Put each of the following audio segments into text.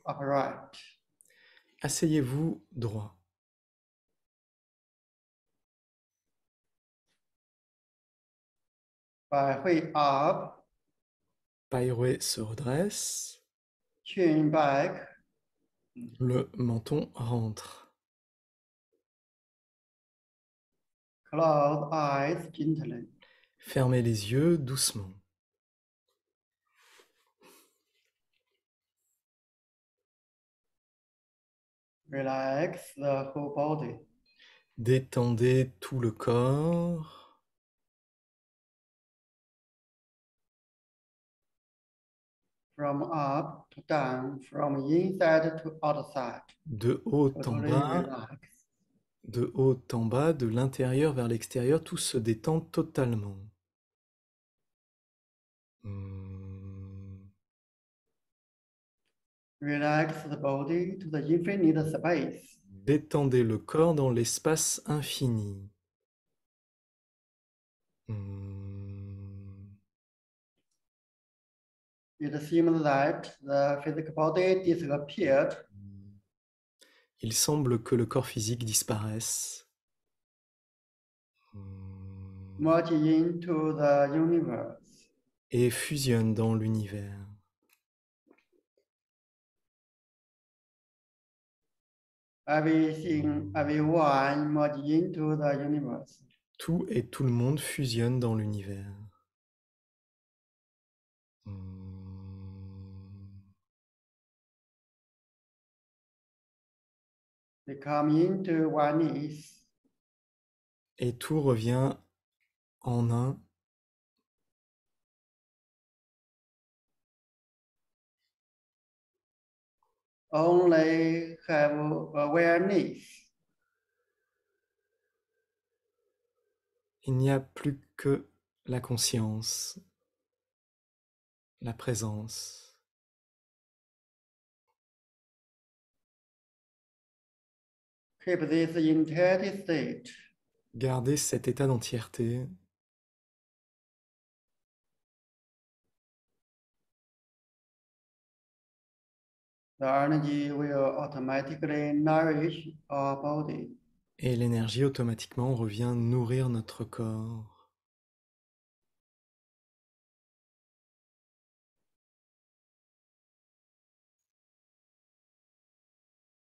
upright. Asseyez-vous droit. 百会 up, Pairway se redresse. chin back, Le menton rentre. close eyes gently. Fermez les yeux doucement. Relax the whole body. Détendez tout le corps. From up to down, from inside to outside. De haut en Totally bas, relax. de haut en bas, de l'intérieur vers l'extérieur, tout se détend totalement. Relax the body to the infinite space. Détendez le corps dans l'espace infini. It seems that the physical body disappeared, Il semble que le corps physique disparaisse merging into the universe. et fusionne dans l'univers. Everything, everyone merging into the universe. Tout et tout le monde fusionne dans l'univers. They come into oneness. Et tout revient en un. Only have awareness. Il n'y a plus que la conscience, la présence. Keep this entirety state. Gardez cet état d'entièreté. The energy will automatically nourish our body. Et l'énergie automatiquement revient nourrir notre corps.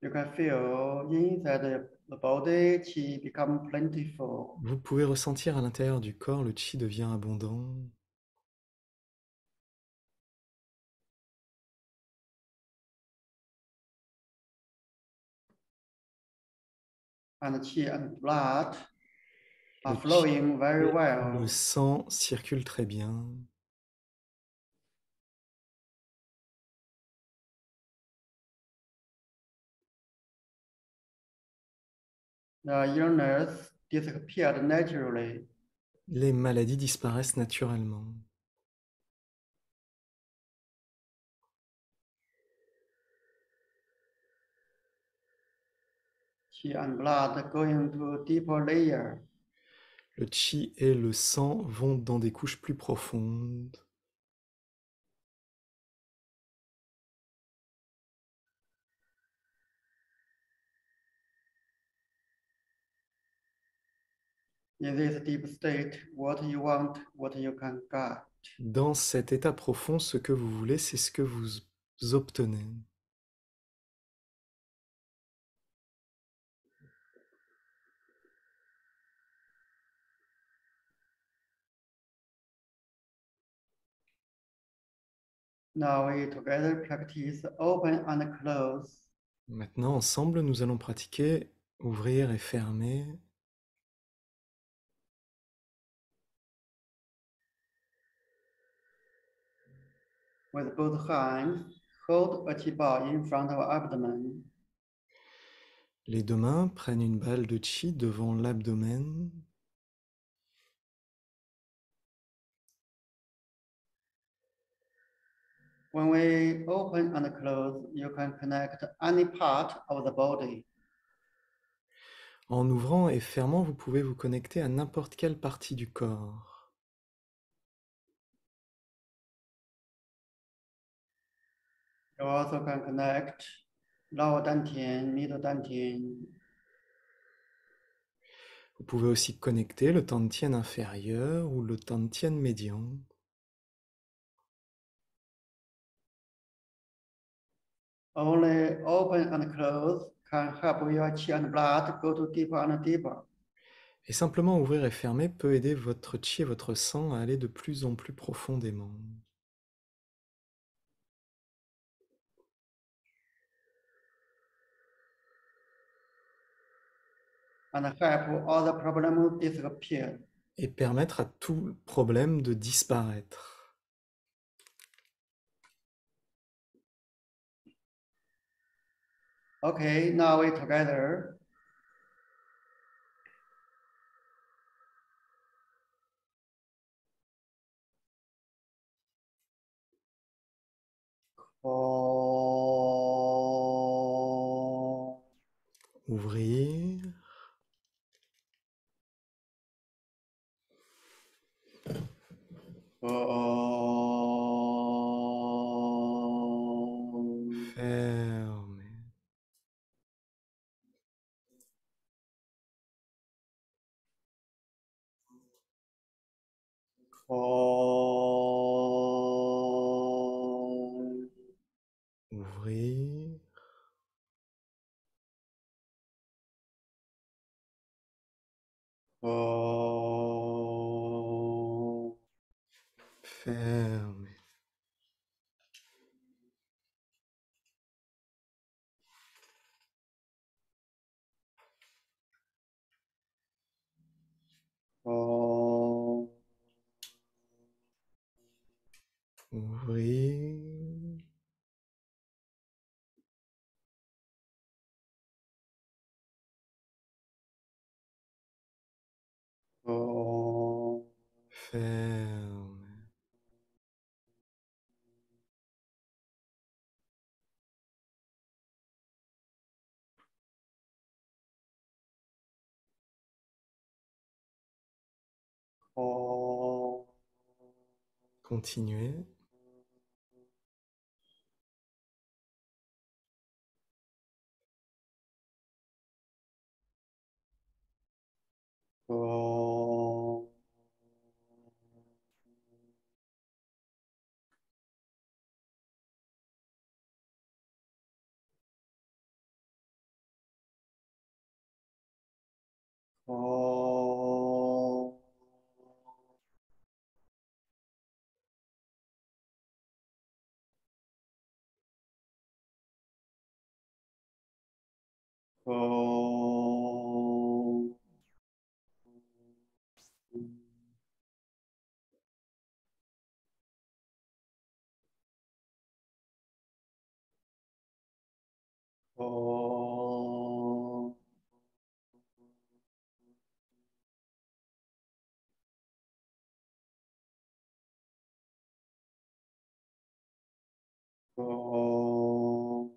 You can feel inside the body chi become plentiful. Vous pouvez ressentir à l'intérieur du corps, le chi devient abondant. And chi and blood Le are chi flowing very et well. le sang circulent très bien. The illness disappeared naturally. Les maladies disparaissent naturellement. Chi and blood going to deeper layer. Le chi et le sang vont dans des couches plus profondes. In this deep state, what you want, what you can get. Dans cet état profond, ce que vous voulez, c'est ce que vous obtenez. Now we together practice open and close. Maintenant, ensemble, nous allons pratiquer ouvrir et fermer. With both hands, hold a chi ball in front of abdomen. Les deux mains prennent une balle de chi devant l'abdomen. When we open and close, you can connect any part of the body. En ouvrant et fermant, vous pouvez vous connecter à n'importe quelle partie du corps. You also can connect lower dantian, middle dantian. Vous pouvez aussi connecter le tantien inférieur ou le tantien médian. Only open and close can help your qi and blood go to deeper and deeper. Et simplement ouvrir et fermer peut aider votre chi et votre sang à aller de plus en plus profondément. And help all the problems disappear. Et permettre à tout problème de disparaître. Okay, now we together. Oh. Ouvrir. Oh. Fermer. Oh. Ouvrir. Oh. Fermer. Oh. Ouvrir. Oh. Fermer. Oh. Continuez. Oh. Oh. Oh. Oh. Oh.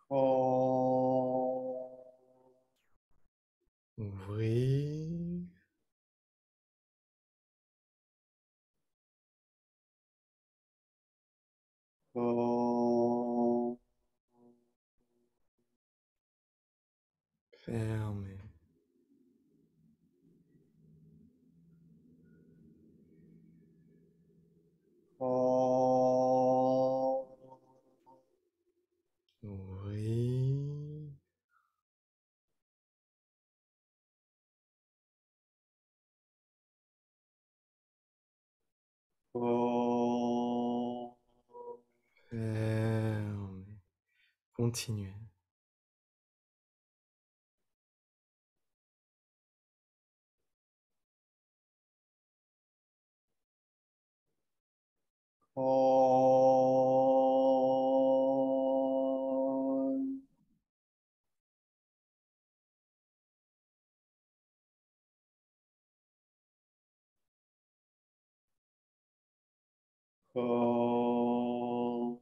Oh. Ouvrir. Oh. Fermer. Oh. Ouvrir. Oh. Fermer. Continuez. Oh. Oh.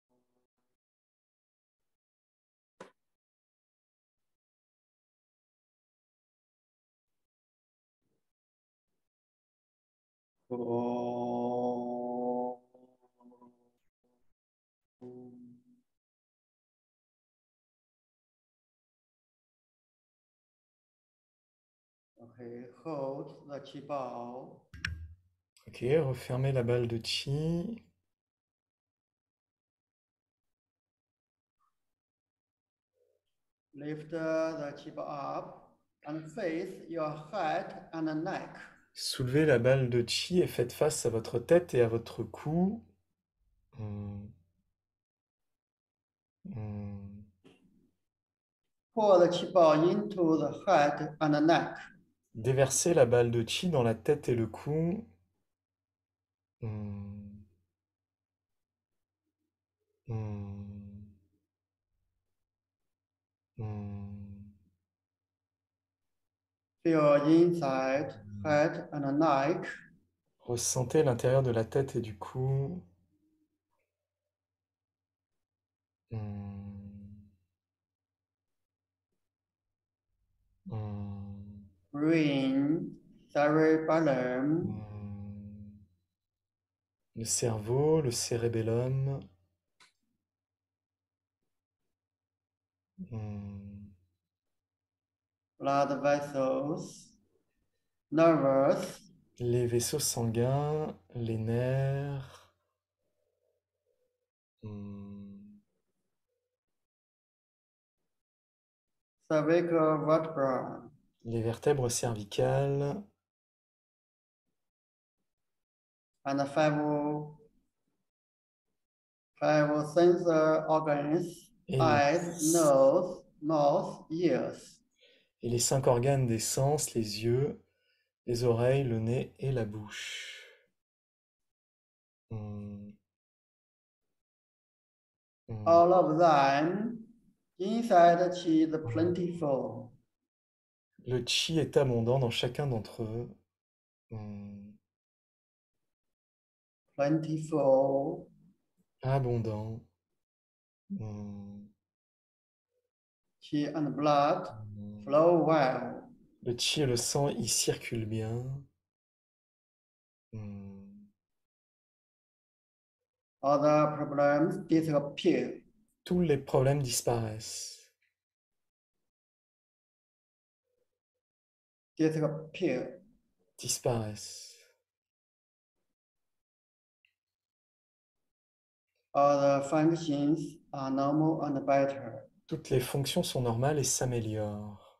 Om. Okay, hold the qi bao. Ok, refermez la balle de chi. Lift the qi bao up and face your head and neck. Soulevez la balle de chi et faites face à votre tête et à votre cou. Hmm. Hmm. Pour the qi bao into the head and neck. Déversez la balle de chi dans la tête et le cou. Hmm. Hmm. Hmm. Feel inside head and neck. Ressentez l'intérieur de la tête et du cou. Hmm. Hmm. Brain, cerebellum. Hmm. Le cerveau, le cérébellum. Hmm. Blood vessels. Nervous. Les vaisseaux sanguins, les nerfs. Hmm. Cervical vertebra. Les vertèbres cervicales And five sensor organs. et Eyes, nose, ears. les 5 organes des sens, les yeux, les oreilles, le nez et la bouche. Hmm. Hmm. All of them inside chi is plentiful. Le chi est abondant dans chacun d'entre eux. Hmm. Plentiful. Abondant. Hmm. Chi and blood Hmm. flow well. Le chi et le sang y circulent bien. Hmm. Other problems disappear. Tous les problèmes disparaissent. Disappear. Disparaissent. Other functions are normal and better. Toutes les fonctions sont normales et s'améliorent.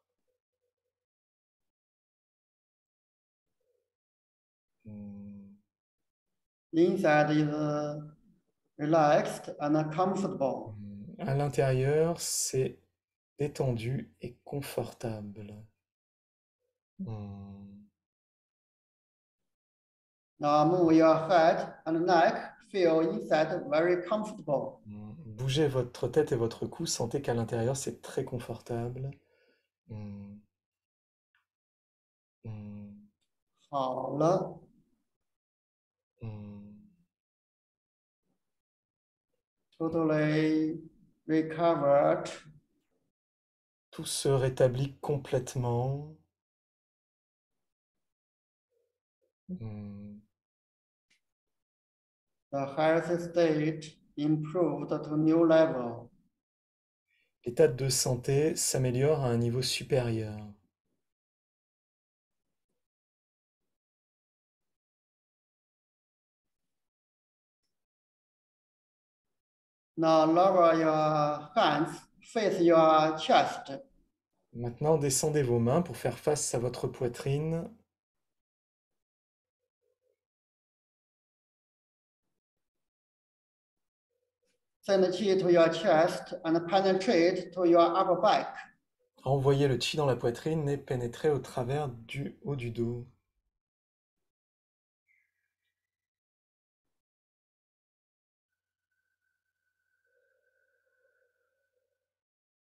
Hmm. Inside is relaxed and comfortable. À l'intérieur, c'est détendu et confortable. Hmm. Now move your head and neck. Feel inside very comfortable. Bougez votre tête et votre cou, sentez qu'à l'intérieur, c'est très confortable. Hmm. Hmm. 好了 Hmm. totally recovered. Tout se rétablit complètement. Hmm. The health state improved to new level. L'état de santé s'améliore à un niveau supérieur. Now lower your hands, face your chest. Maintenant, descendez vos mains pour faire face à votre poitrine. Send chi to your chest and penetrate to your upper back. Envoyez le chi dans la poitrine et pénétrez au travers du haut du dos.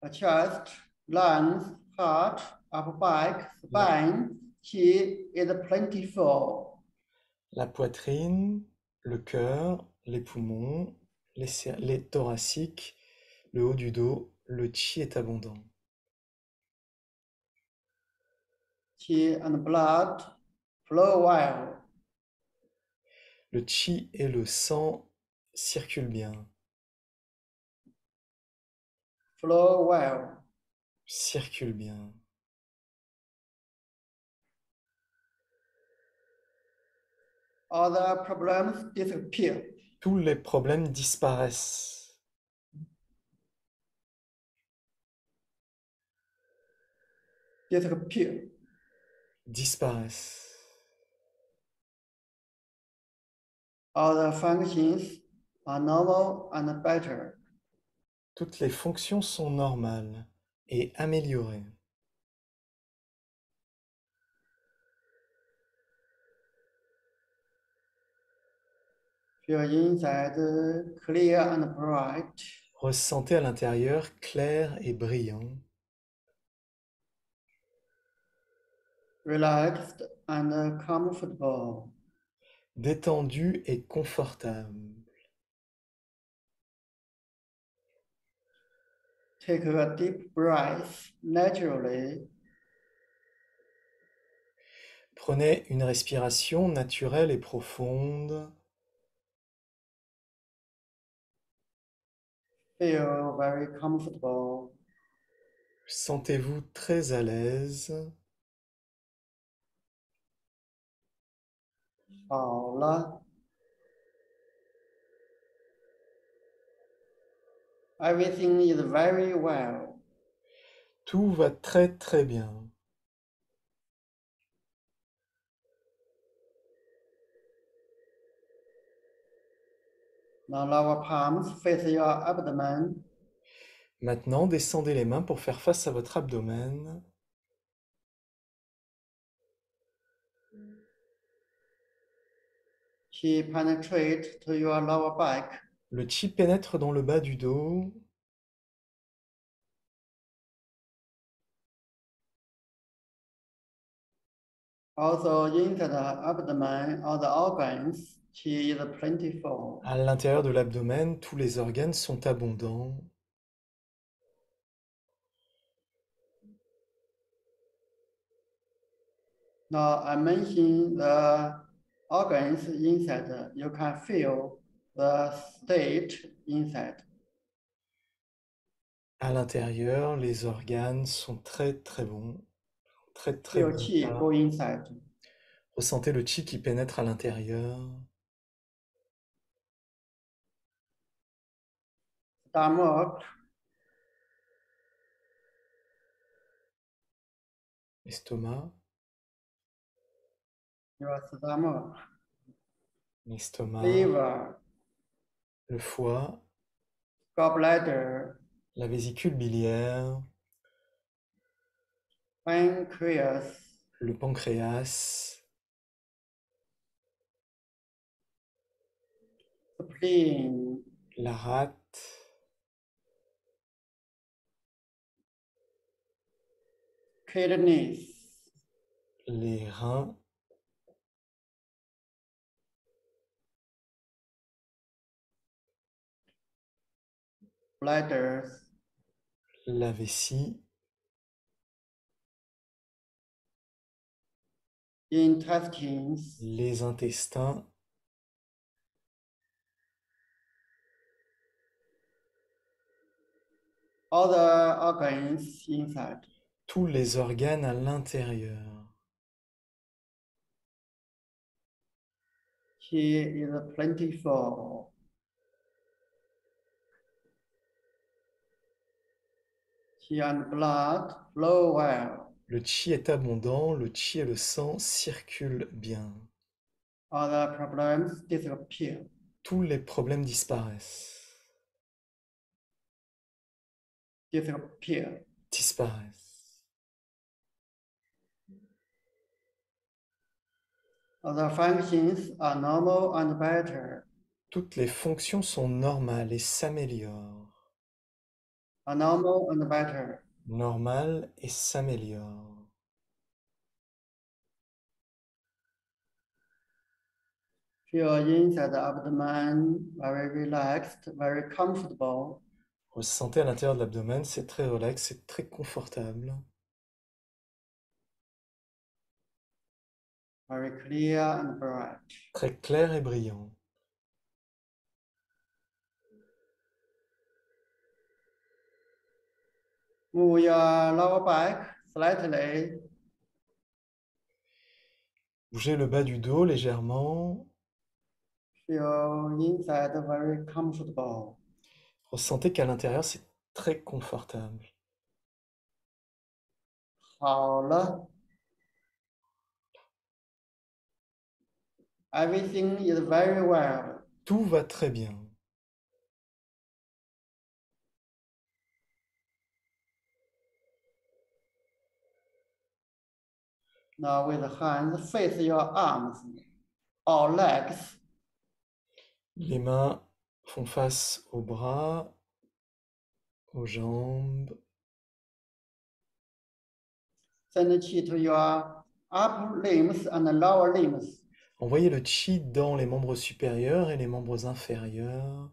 The chest, lungs, heart, upper back, spine, chi is plentiful. La poitrine, le cœur, les poumons, les thoraciques, le haut du dos, le chi est abondant. Chi and blood flow well. Le qi et le sang circulent bien, flow well. circulent bien. Other problems disappear. Tous les problèmes disparaissent, Disappear. disparaissent. Other functions are normal and better. Toutes les fonctions sont normales et améliorées. Feel inside clear and bright. Ressentez à l'intérieur clair et brillant, Relaxed and comfortable. détendu et confortable. Take a deep breath naturally. Prenez une respiration naturelle et profonde. Feel very comfortable. Sentez-vous très à l'aise. 好了。Everything is very well. Tout va très très bien. Now lower palms face your abdomen. Maintenant, descendez les mains pour faire face à votre abdomen. He penetrate to your lower back. Le chi pénètre dans le bas du dos. Also inside the abdomen, all the organs, Qi is plentiful. À l'intérieur de l'abdomen, tous les organes sont abondants. Now I mention the organs inside. You can feel the state inside. À l'intérieur, les organes sont très très bons, très très Feel bon Qi état. go inside. Ressentez le chi qui pénètre à l'intérieur. Stomach, Estomac, your stomach, l'estomac, liver, le foie, gallbladder, la vésicule biliaire, pancreas, le pancréas, spleen, la rate, kidneys, les reins, bladders, la vessie, intestines, les intestins, other organs inside. tous les organes à l'intérieur. Qi is plentiful. Qi and blood flow well. Le chi est abondant, le chi et le sang circulent bien. Other problems disappear. Tous les problèmes disparaissent. Disappear. Disparaissent. Other functions are normal and better. Toutes les fonctions sont normales et s'améliorent. Are normal and better. Normales et s'améliorent. Feel inside the abdomen, very relaxed, very comfortable. Ressentez à l'intérieur de l'abdomen, c'est très relax, c'est très confortable. very clear and bright. très clair et brillant. Move your lower back slightly. Bougez le bas du dos légèrement. Feel inside very comfortable. Ressentez qu'à l'intérieur, c'est très confortable. 好了，everything is very well. Tout va très bien. Now with the hands face your arms or legs. Les mains font face aux bras, aux jambes. Send the chi to your upper limbs and lower limbs. Envoyez le chi dans les membres supérieurs et les membres inférieurs.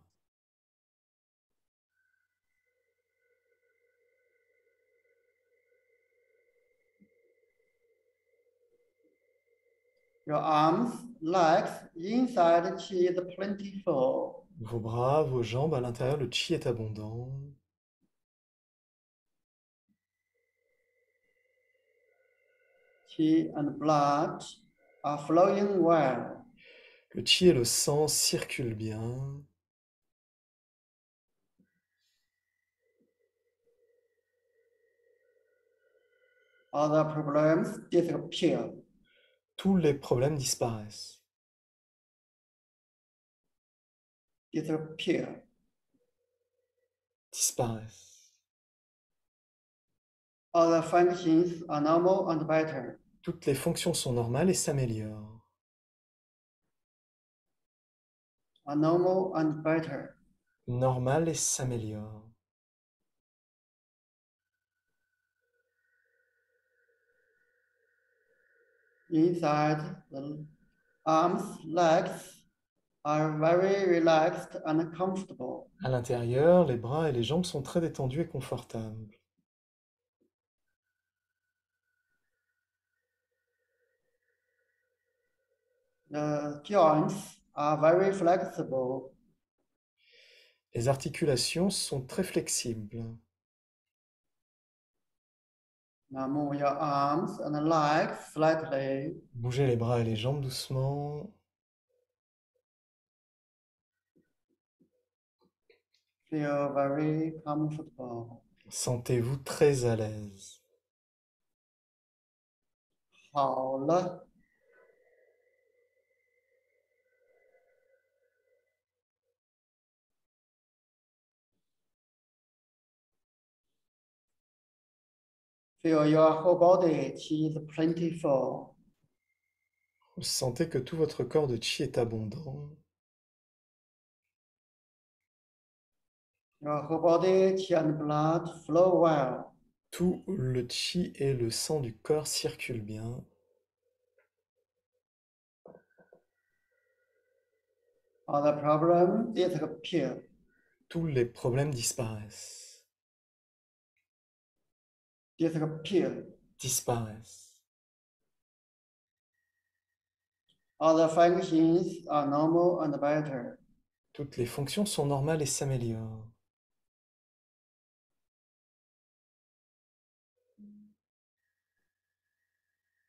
Your arms, legs, inside chi is plentiful. Vos bras, vos jambes, à l'intérieur, le chi est abondant. Chi and blood are flowing well. Le chi et le sang circulent bien. Other problems disappear. Tous les problèmes disparaissent. Disappear. Disparaissent. Other functions are normal and better. Toutes les fonctions sont normales et s'améliorent. Are normal and better. Normales et s'améliorent. Inside the arms, legs are very relaxed and comfortable. À l'intérieur, les bras et les jambes sont très détendus et confortables. The joints are very flexible. Les articulations sont très flexibles. Now move your arms and legs slightly. Bougez les bras et les jambes doucement. Feel very comfortable. Sentez-vous très à l'aise. 好了。Feel your whole body chi is plentiful. Vous sentez que tout votre corps de chi est abondant. Your whole body chi and blood flow well. Tout le chi et le sang du corps circulent bien. Other problems disappear. Tous les problèmes disparaissent. Disappear. Disparaissent. Other functions are normal and better. Toutes les fonctions sont normales et s'améliorent.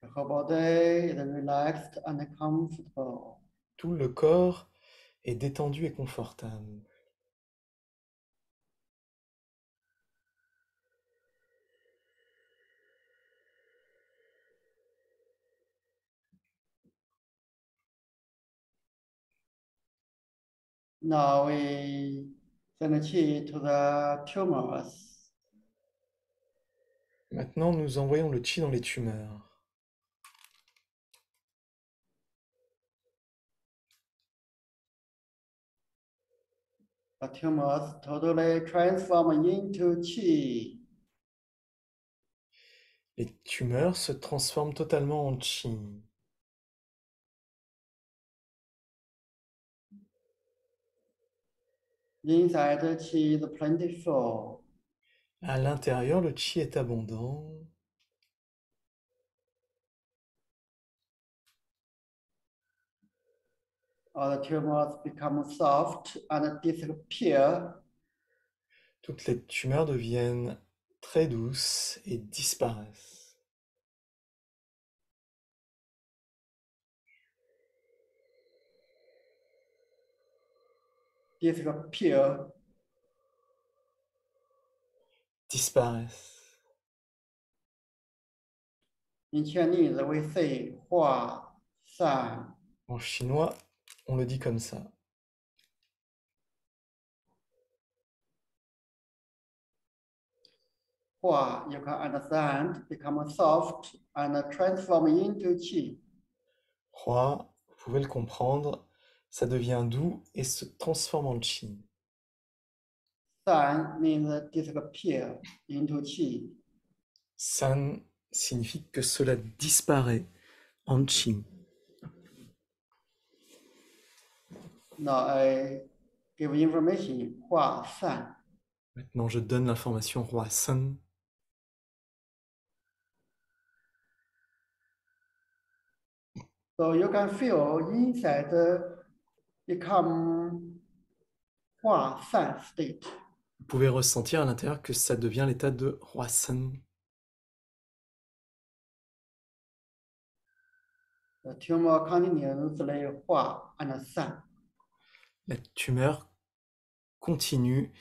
The whole body is relaxed and comfortable. Tout le corps est détendu et confortable. Now we send the chi to the tumors. Maintenant, nous envoyons le chi dans les tumeurs. The tumors totally transform into chi. Les tumeurs se transforment totalement en chi. Inside the chi is plentiful. À l'intérieur, le chi est abondant. All the tumors become soft and disappear. Toutes les tumeurs deviennent très douces et disparaissent. Disappear. Disparaissent. In Chinese, we say 化散. En chinois, on le dit comme ça. Hua, you can understand, become soft and transform into qi. Hua, vous pouvez le comprendre, ça devient doux et se transforme en qi. San means disappear into qi. San signifie que cela disparaît en qi. Now I give information, 化散. Maintenant, je donne l'information Hua San. So you can feel inside become 化散 state. Vous pouvez ressentir à l'intérieur que ça devient l'état de Hua San. The tumor continuously 化 and san. La tumeur continue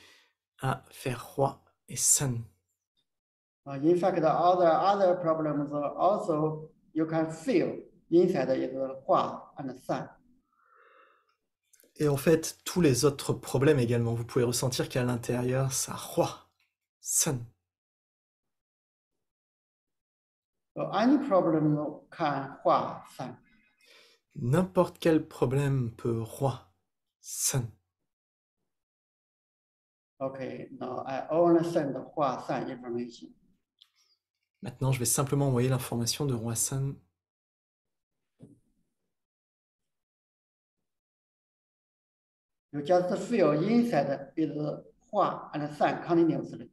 à faire Hua et San. In fact, other problems also you can feel inside is 化 and san. Et en fait, tous les autres problèmes également, vous pouvez ressentir qu'à l'intérieur, ça Hua, San. So any problem can 化 san. N'importe quel problème peut Hua, San. Okay, now I only send 化 san information. Maintenant, je vais simplement envoyer l'information de Hua San. You just feel inside is 化 and san continuously.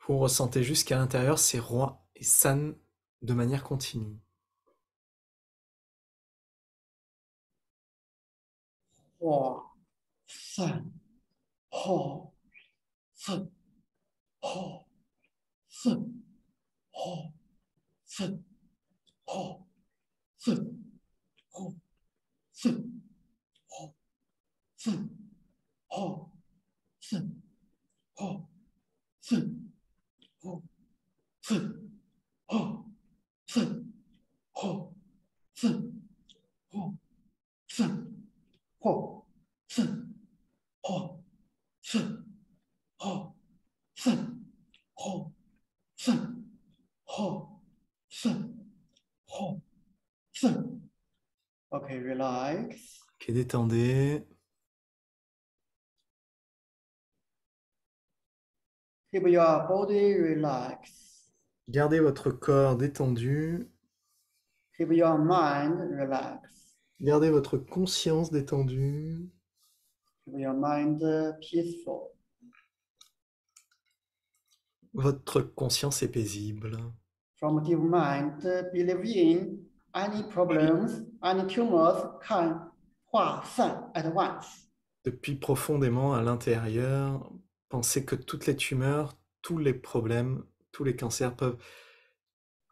Vous ressentez juste qu'à l'intérieur, c'est Hua et San de manière continue. 化 san 化 san 化 san 化 san 化 san 化 san 化 san 化 san 化 san 化 san 化 san 化 san 化 san 化 san 化 san 化 san 化 san 化 san 化 san. Okay, relax. Ok, détendez. Keep your body relaxed. Gardez votre corps détendu. Keep your mind relaxed. Gardez votre conscience détendue. Keep your mind peaceful. Votre conscience est paisible. From deep mind, believe in any problems, any tumors can 化散 at once. Depuis profondément à l'intérieur, pensez que toutes les tumeurs, tous les problèmes, tous les cancers peuvent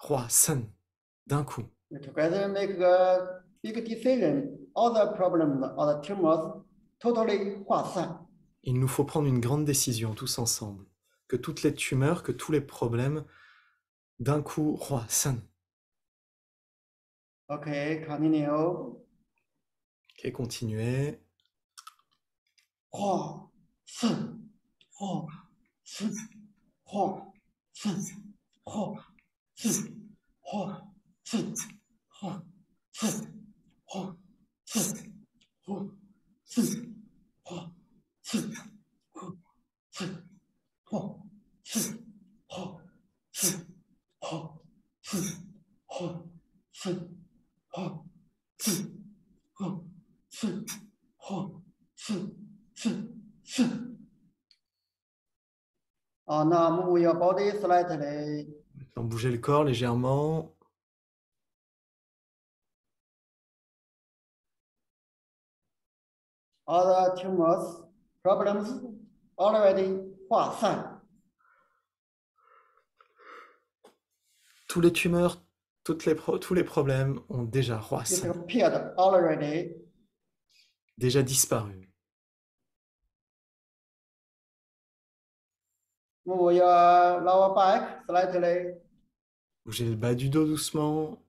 Hua San d'un coup. We together make a big decision. All the problems, all the tumors, totally 化散. Il nous faut prendre une grande décision tous ensemble. Que toutes les tumeurs, que tous les problèmes, d'un coup, Hua San. Okay, continue. Ok, continuez. 化散，化散，化散，化散，化散，化散，化散，化散，化散，化散，化散，化散，化散，化散，化散，化散，化散。Now move your body slightly. Maintenant, bougez le corps légèrement. all the tumors problems already 化散. Tous les tumeurs, tous les problèmes ont déjà Hua-san, Disappeared already. déjà disparu. Move your lower back slightly. Bougez le bas du dos doucement.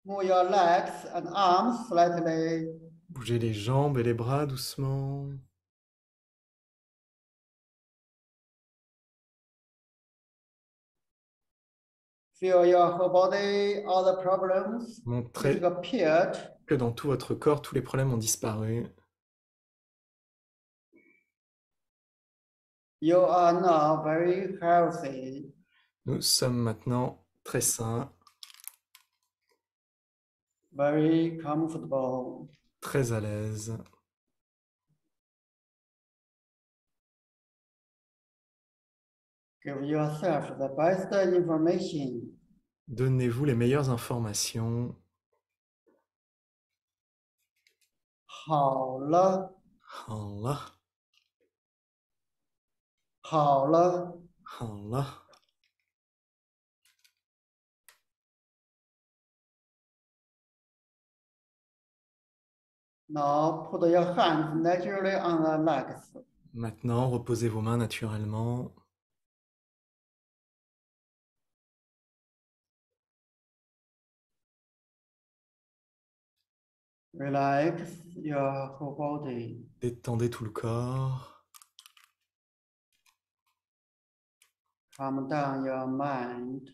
Move your legs and arms slightly. Bougez les jambes et les bras doucement. Feel your whole body, all the problems Montrez disappeared. que dans tout votre corps, tous les problèmes ont disparu. You are now very healthy. Nous sommes maintenant très sains, Very comfortable. très à l'aise. Give yourself the best information. Donnez-vous les meilleures informations. 好了，好了，好了。好了。Now put your hands naturally on the legs. Maintenant, reposez vos mains naturellement. Relax your whole body. Détendez tout le corps. Calm down your mind.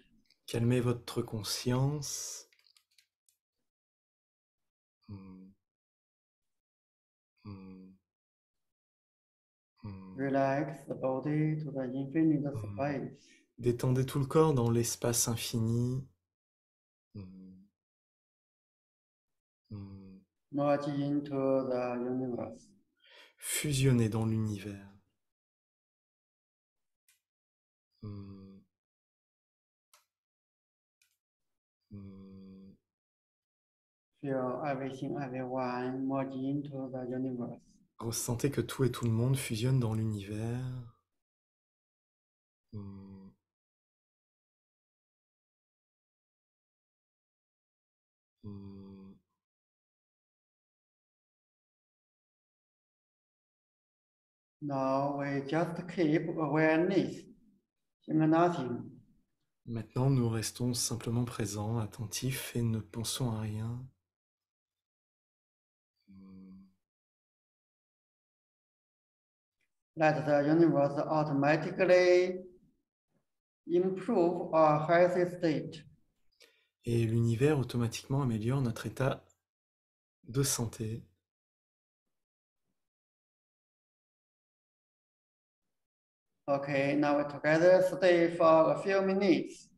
Calmez votre conscience. Hmm. Hmm. Hmm. Relax the body to the infinite space. Détendez tout le corps dans l'espace infini. Hmm. Hmm. Merge into the universe. Fusionnez dans l'univers. Hmm. Hmm. Feel everything, everyone merge into the universe. Ressentez que tout et tout le monde fusionnent dans l'univers. Hmm. Hmm. Now we just keep awareness. Nothing. Maintenant, nous restons simplement présents, attentifs et ne pensons à rien. Let the universe automatically improve our healthy state. Et l'univers automatiquement améliore notre état de santé. Okay, now we together stay for a few minutes.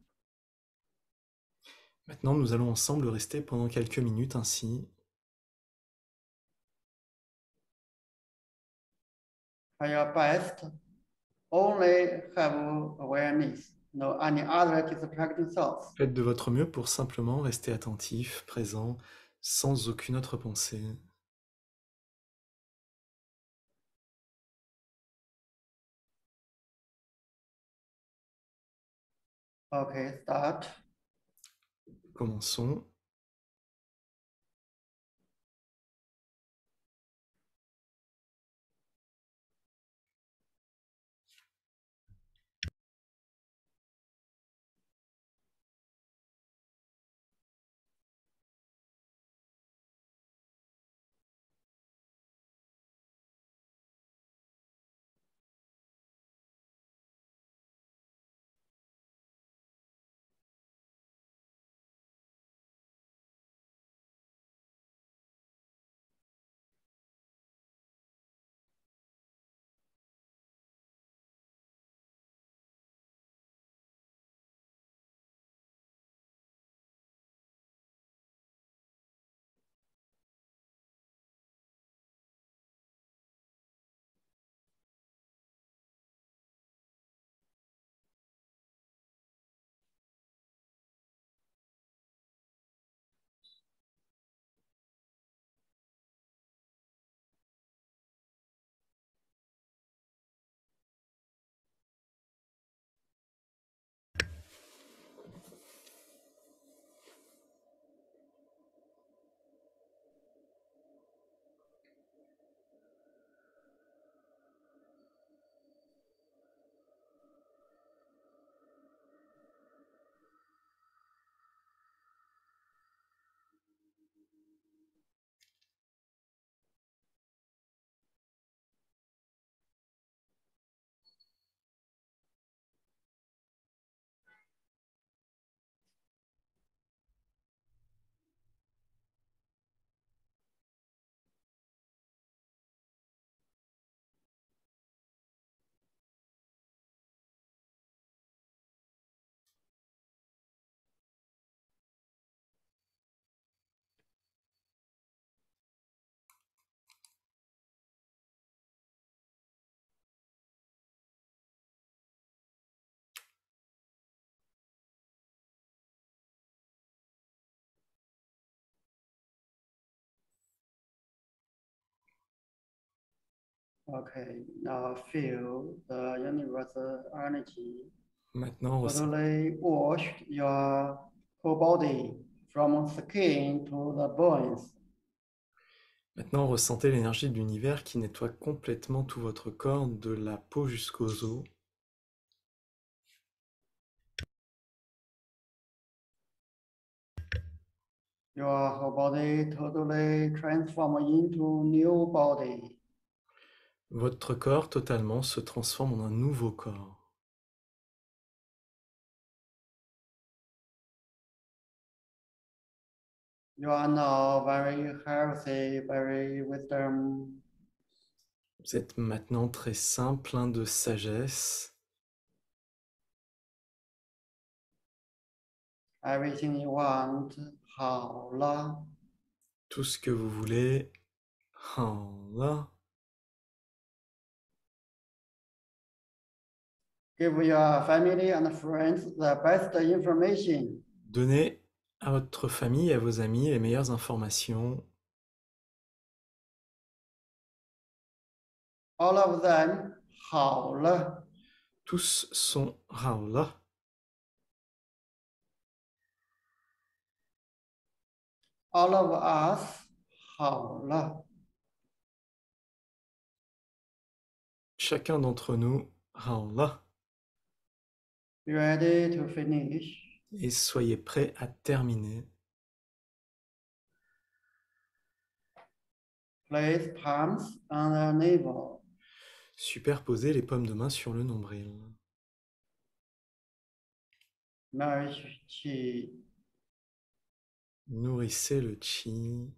Maintenant, nous allons ensemble rester pendant quelques minutes ainsi. Try your best. Only have awareness. No any other distracting thoughts. Faites de votre mieux pour simplement rester attentif, présent, sans aucune autre pensée. Okay, start. Commençons. Okay, now feel the universal energy Maintenant, totally wash your whole body from skin to the bones. Maintenant, ressentez l'énergie de l'univers qui nettoie complètement tout votre corps, de la peau jusqu'aux os. Your whole body totally transform into new body. Votre corps totalement se transforme en un nouveau corps. You are now very healthy, very wisdom. Vous êtes maintenant très sain, plein de sagesse. Everything you want, 好了。 Tout ce que vous voulez. Là. Give your family and friends the best information. Donnez à votre famille et à vos amis les meilleures informations. All of them, 好了。 Tous sont là. All of us, 好了。 Chacun d'entre nous, là. Ready to finish. Et soyez prêts à terminer. Place palms on the navel. Superposez les paumes de main sur le nombril. Nourish chi. Nourrissez le chi.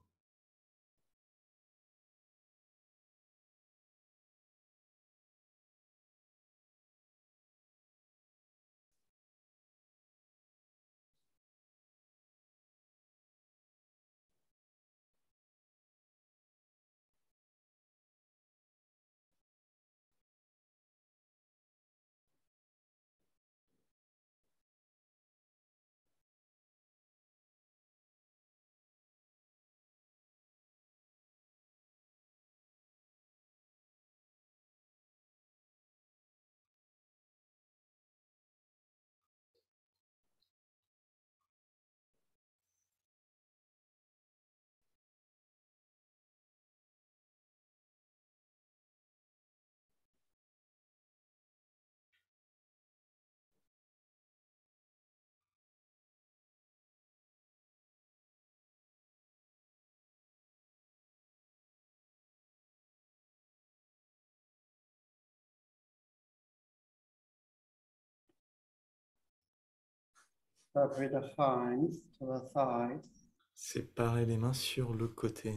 Separate the hands to the sides. Séparez les mains sur le côté.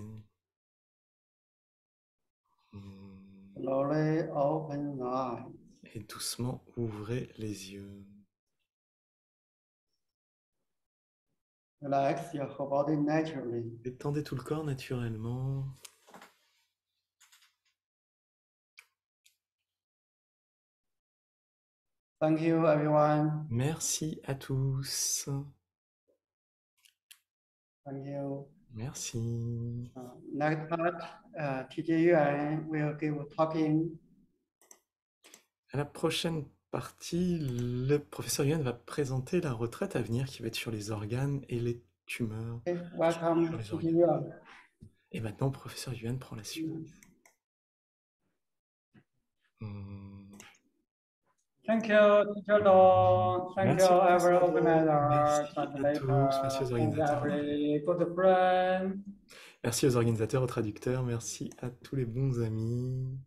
Slowly open the eyes. Et doucement ouvrez les yeux. Relax your whole body naturally. Étendez tout le corps naturellement. Thank you, everyone. Merci à tous. Thank you. Merci. Next part, Teacher Yuan will give talking. À la prochaine partie, le professeur Yuan va présenter la retraite à venir qui va être sur les organes et les tumeurs. Okay, welcome, Sur les Teacher organes. Yuan. Et maintenant, le professeur Yuan prend la suite. Thank you, Teacher Long. Thank Merci, you, every professeur Long. organizer, Merci à tous, merci aux translator, and organisateurs. every good friend. Merci aux organisateurs, aux traducteurs, merci à tous les bons amis.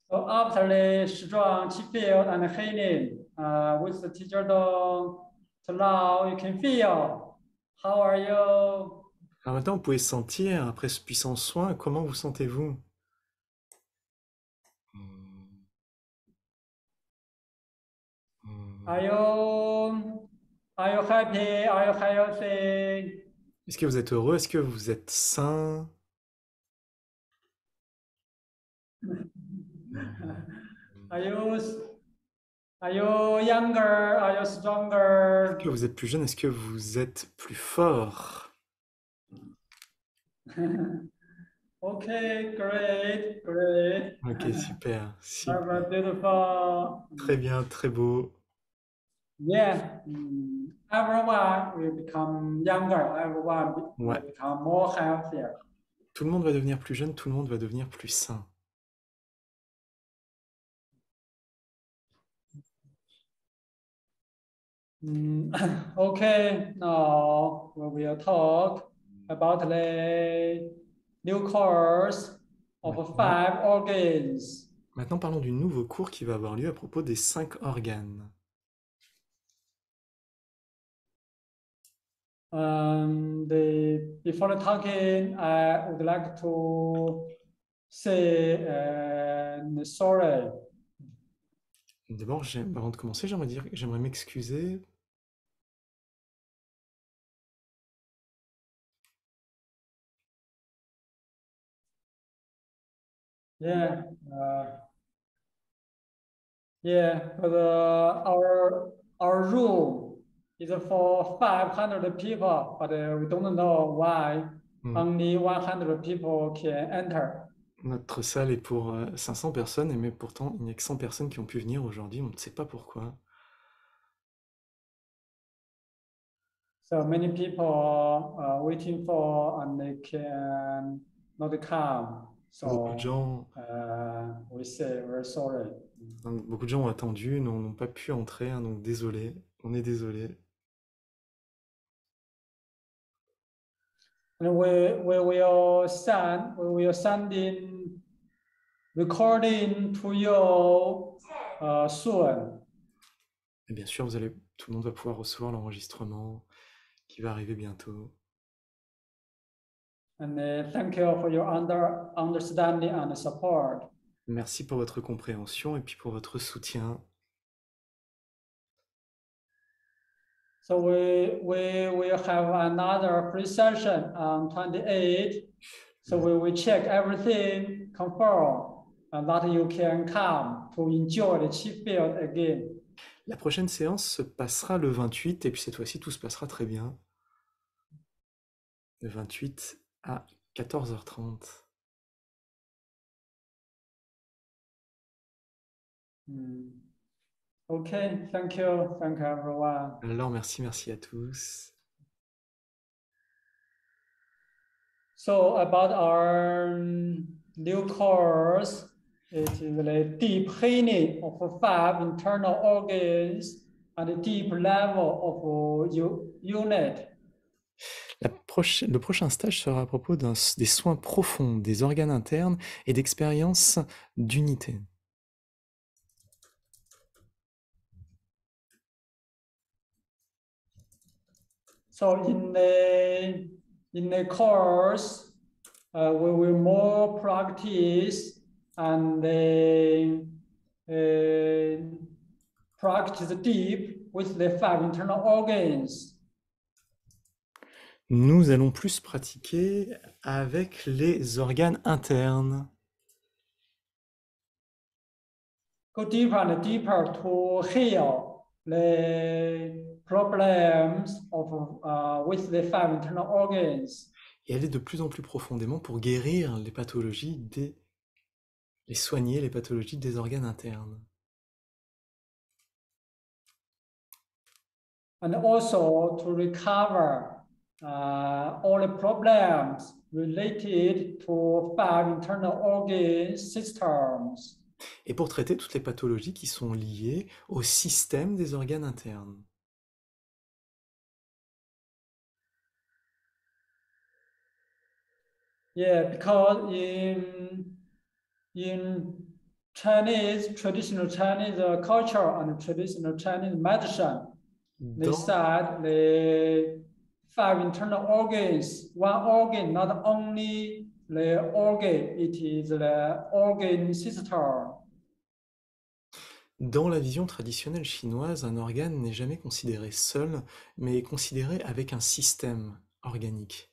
So after the strong chi field and healing with the Teacher Long, so now you can feel. How are you? Alors maintenant, vous pouvez sentir, après ce puissant soin, comment vous sentez-vous? Are you happy? Are you healthy? Est-ce que vous êtes heureux? Est-ce que vous êtes sain? Are you younger? Are you stronger? Est-ce que vous êtes plus jeune? Est-ce que vous êtes plus fort? Okay, great, great. Ok, super, Very super. beautiful. Très bien, très beau. Yeah, everyone will become younger. Everyone will Ouais. become more healthier. Tout le monde va devenir plus jeune, tout le monde va devenir plus sain. Okay, now we will talk about the new course of Maintenant, 5 organs. maintenant, parlons du nouveau cours qui va avoir lieu à propos des 5 organes. Before talking, I would like to say sorry. D'abord, avant de commencer, j'aimerais m'excuser. Yeah, yeah, but our room is for 500 people, but we don't know why Hmm. only 100 people can enter. Notre salle est pour 500 personnes, mais pourtant, il n'y a que 100 personnes qui ont pu venir aujourd'hui. On ne sait pas pourquoi. So many people are waiting for and they can not come. Beaucoup de So gens, we say we're sorry. beaucoup de gens ont attendu, n'ont pas pu entrer, hein, donc désolé. On est désolé. And we will send in recording to you soon. Et bien sûr, tout le monde va pouvoir recevoir l'enregistrement qui va arriver bientôt. And thank you for your understanding and support. Merci pour votre compréhension et puis pour votre soutien. So we will have another free session on 28. So we will check everything, confirm, and that you can come to enjoy the chip field again. La prochaine séance se passera le 28 et puis cette fois-ci, tout se passera très bien. Le 28 à 14h30. Okay, thank you everyone. Alors, merci à tous. So about our new course, it is the deep healing of 5 internal organs at a deep level of unit. Le prochain stage sera à propos des soins profonds des organes internes et d'expériences d'unité. So in the course, we will more practice and practice deep with the 5 internal organs. Nous allons plus pratiquer avec les organes internes. Go deeper and deeper to heal the problems of with the 5 internal organs. Et aller de plus en plus profondément pour guérir soigner les pathologies des organes internes. And also to recover all the problems related to 5 internal organ systems. Et pour traiter toutes les pathologies qui sont liées au système des organes internes. Yeah, because in Chinese, traditional Chinese culture and traditional Chinese medicine, they said the 5 internal organs, one organ, not only the organ, it is the organ system. Dans la vision traditionnelle chinoise, un organe n'est jamais considéré seul, mais est considéré avec un système organique.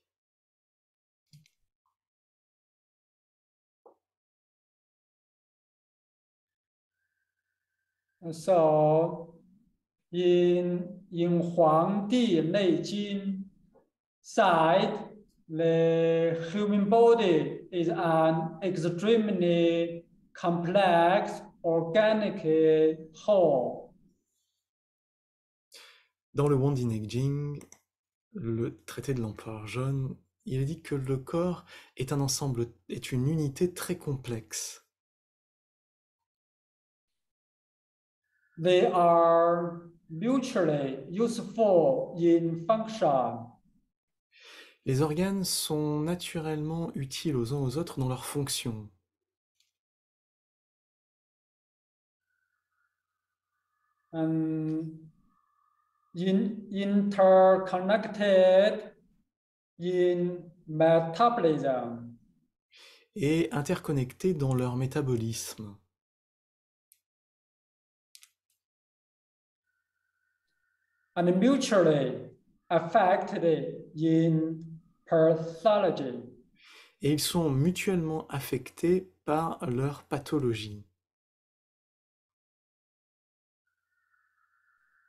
So, in 黄帝内经 side, the human body is an extremely complex organic whole. Dans le Wan Dineg Jing, le traité de l'empereur jaune, il est dit que le corps est un ensemble, est une unité très complexe. They are mutually useful in function. Les organes sont naturellement utiles aux uns aux autres dans leurs fonctions. And interconnected in metabolism. Et interconnectés dans leur métabolisme. And mutually affected in pathology. Et ils sont mutuellement affectés par leur pathologie.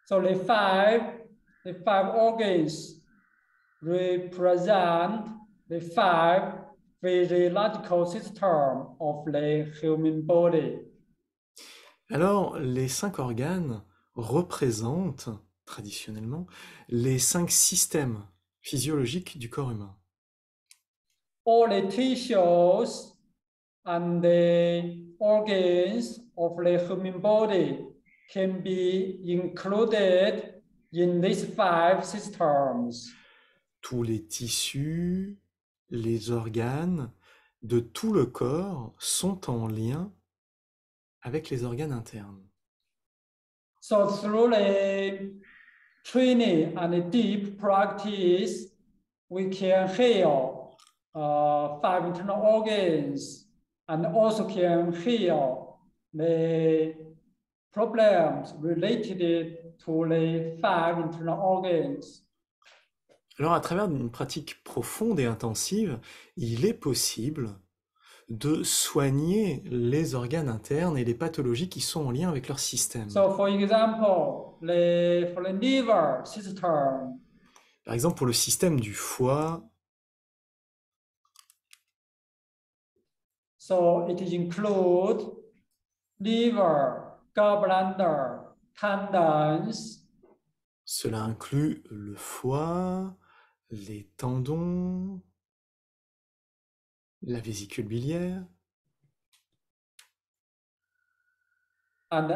So the five organs represent the five physiological systems of the human body. Alors, les 5 organes représentent, traditionnellement, les 5 systèmes physiologiques du corps humain. All the tissues and the organs of the human body can be included in these five systems. Tous les tissus, les organes de tout le corps sont en lien avec les organes internes. So through the training and the deep practice, we can heal five internal organs and also can heal the problems related to the five internal organs. Alors, à travers une pratique profonde et intensive, il est possible de soigner les organes internes et les pathologies qui sont en lien avec leur système. So for example, for the liver system, Par exemple, pour le système du foie, so it includes liver, gallbladder, tendons, cela inclut le foie, les tendons, la vésicule biliaire, and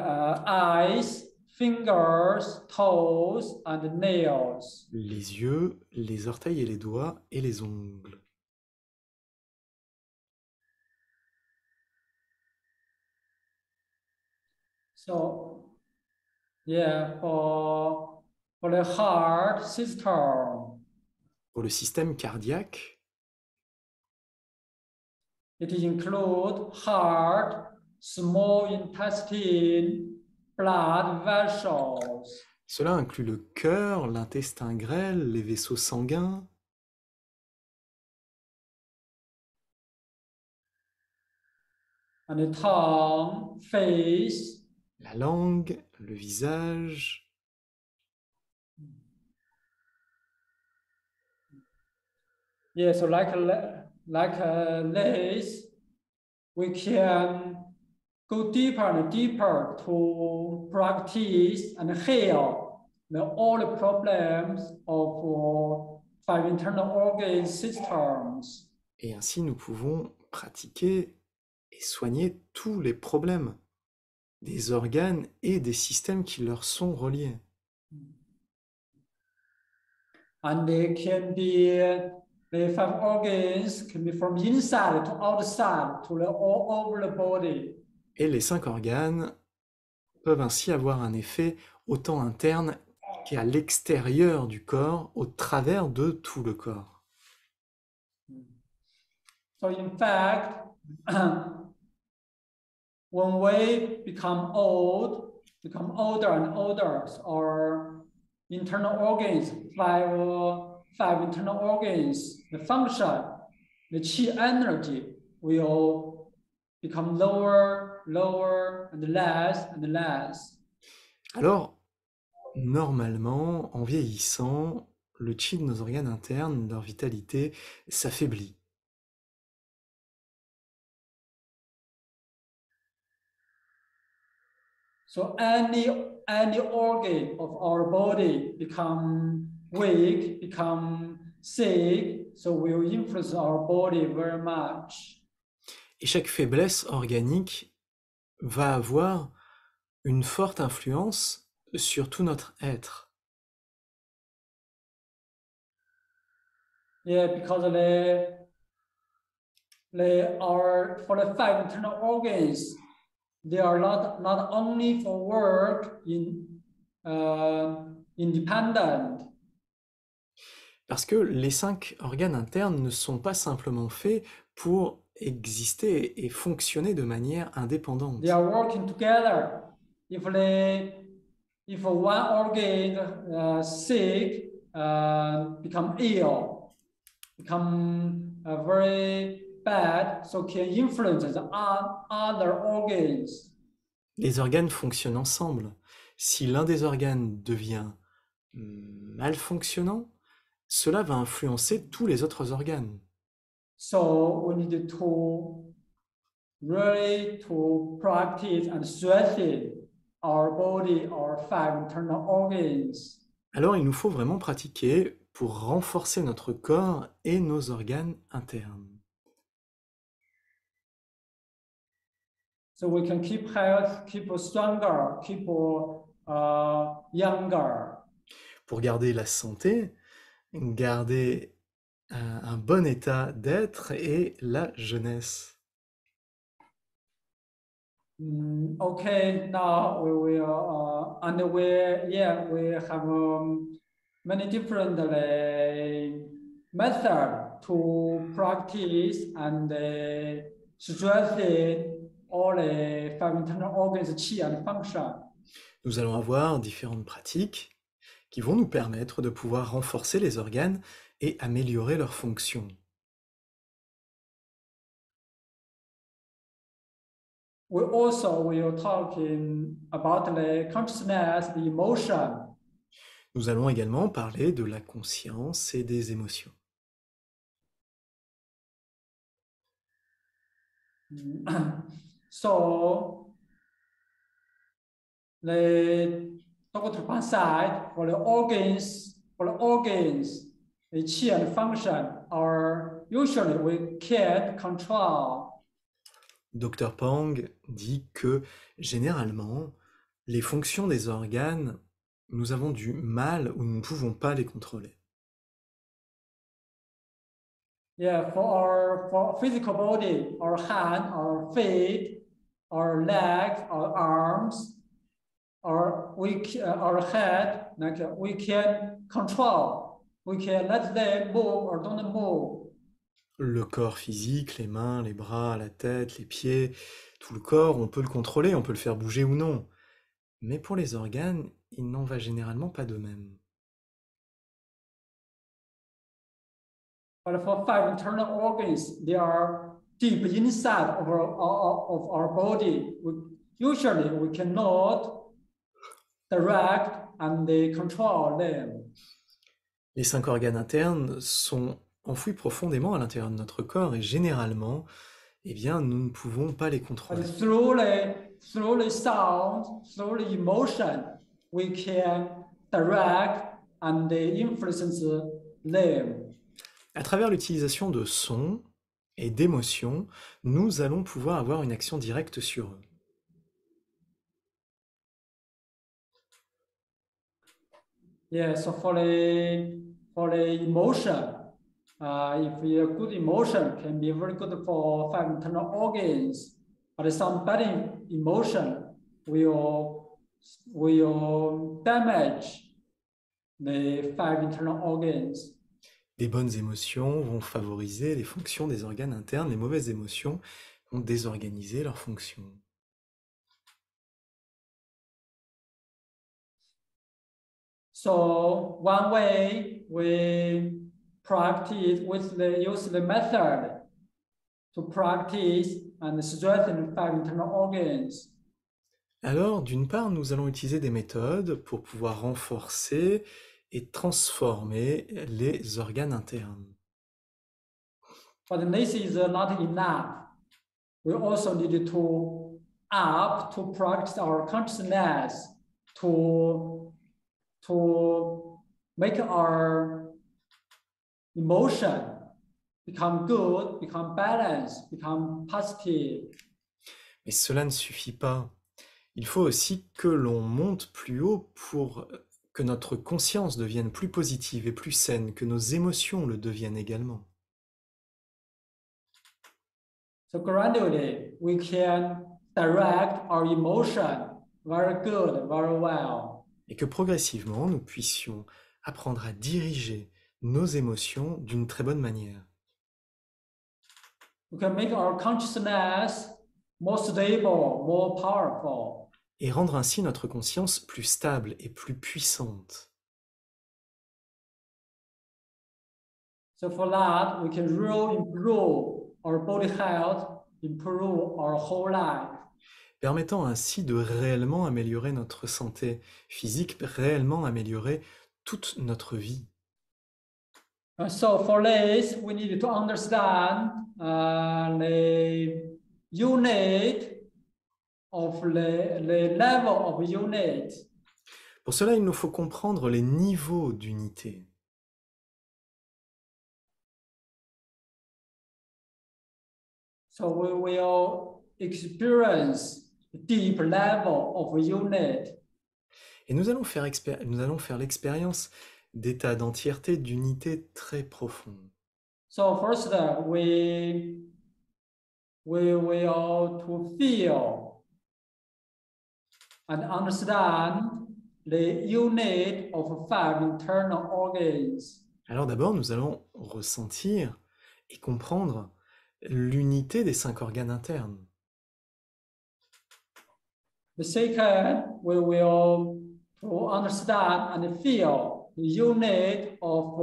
eyes, fingers, toes, and nails. les yeux, les orteils et les doigts et les ongles. So, yeah, for the heart system, Pour le système cardiaque, it includes heart, small intestine, blood vessels. cela inclut le cœur, l'intestin grêle, les vaisseaux sanguins, And the tongue, face, la langue, le visage, yeah, so like this, we can go deeper and deeper to practice and heal all the problems of five internal organ systems. et ainsi nous pouvons pratiquer et soigner tous les problèmes des organes et des systèmes qui leur sont reliés. And they can be, the five organs can be from inside to outside to all over the body. Et les 5 organes peuvent ainsi avoir un effet autant interne qu'à l'extérieur du corps, au travers de tout le corps. So in fact, when we become older and older, our internal organs, five internal organs, the function, the chi energy will become lower, and less. Alors, normalement, en vieillissant, le chi de nos organes internes, leur vitalité s'affaiblit. So any organ of our body become weak, become sick, so will influence our body very much. Et chaque faiblesse organique va avoir une forte influence sur tout notre être. Yeah, because for the five internal organs, they are not only for work independent. Parce que les 5 organes internes ne sont pas simplement faits pour exister et fonctionner de manière indépendante. They are working together. If one organ sick, become ill, become very bad, so can influence the other organs. Les organes fonctionnent ensemble. Si l'un des organes devient mal fonctionnant, cela va influencer tous les autres organes. So we need to really to practice and strengthen our body, our five internal organs. Alors il nous faut vraiment pratiquer pour renforcer notre corps et nos organes internes. So we can keep health, keep stronger, keep younger. Pour garder la santé, garder un bon état d'être et la jeunesse. Okay, now we will we have many different methods to practice and strengthen all the five internal organs, qi and function. Nous allons avoir différentes pratiques qui vont nous permettre de pouvoir renforcer les organes et améliorer leur fonction. We also will talk about the consciousness, the emotion. Nous allons également parler de la conscience et des émotions. So the Dr. Pan said for the organs, the qi and function are usually we can't control. Dr Pang dit que généralement, les fonctions des organes, nous avons du mal ou nous ne pouvons pas les contrôler. Yeah, for physical body, our hand, our feet, our legs, our arms, our head, like we can control. We can let them move or don't move. Le corps physique, les mains, les bras, la tête, les pieds, tout le corps, on peut le contrôler, on peut le faire bouger ou non. Mais pour les organes, il n'en va généralement pas de même. But for five internal organs, they are deep inside of our body. Usually, we cannot direct and control them. Les 5 organes internes sont enfouis profondément à l'intérieur de notre corps et généralement, eh bien, nous ne pouvons pas les contrôler. But through the sound, through the emotion, we can direct and influence them. À travers l'utilisation de sons et d'émotions, nous allons pouvoir avoir une action directe sur eux. Yeah, so for the emotion, if a good emotion can be very good for five internal organs, but some bad emotion will damage the five internal organs. Les bonnes émotions vont favoriser les fonctions des organes internes, les mauvaises émotions vont désorganiser leurs fonctions. So one way we practice use the method to practice and strengthen five internal organs. Alors, d'une part, nous allons utiliser des méthodes pour pouvoir renforcer et transformer les organes internes. But this is not enough. We also need to practice our consciousness to make our emotion become good, become balanced, become positive. Mais cela ne suffit pas. Il faut aussi que l'on monte plus haut pour que notre conscience devienne plus positive et plus saine, que nos émotions le deviennent également. So gradually, we can direct our emotion very good, very well. Et que progressivement, nous puissions apprendre à diriger nos émotions d'une très bonne manière. We can make our consciousness more stable, more powerful. Et rendre ainsi notre conscience plus stable et plus puissante. So for that, we can really improve our body health, improve our whole life. Permettant ainsi de réellement améliorer notre santé physique, réellement améliorer toute notre vie. And so for this, we need to understand the unit of the level of unit. Pour cela, il nous faut comprendre les niveaux d'unité. So we will experience a deep level of unit. Et nous allons faire l'expérience d'états d'entièreté, d'unité très profond. So first, we will to feel and understand the unit of 5 internal organs. Alors d'abord, nous allons ressentir et comprendre l'unité des 5 organes internes. The second, we will to understand and feel the unit of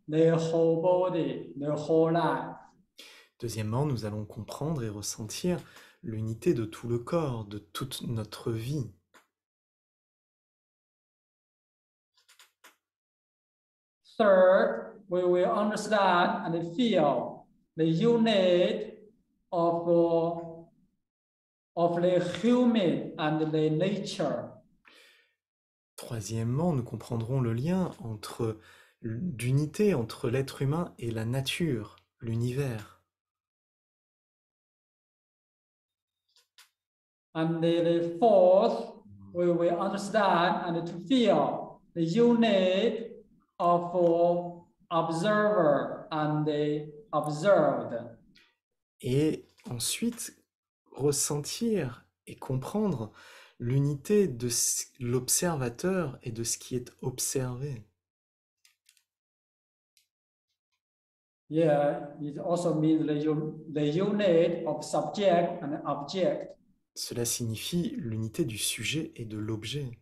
the whole body, the whole life. Deuxièmement, nous allons comprendre et ressentir l'unité de tout le corps, de toute notre vie. Third, we will understand and feel the unit of the human and the nature. Troisièmement, nous comprendrons le lien d'unité entre l'être humain et la nature, l'univers. And the fourth, we will understand and to feel the unit of observer and the observed. Et ensuite, ressentir et comprendre l'unité de l'observateur et de ce qui est observé. Yeah, it also means the unit of subject and object. Cela signifie l'unité du sujet et de l'objet.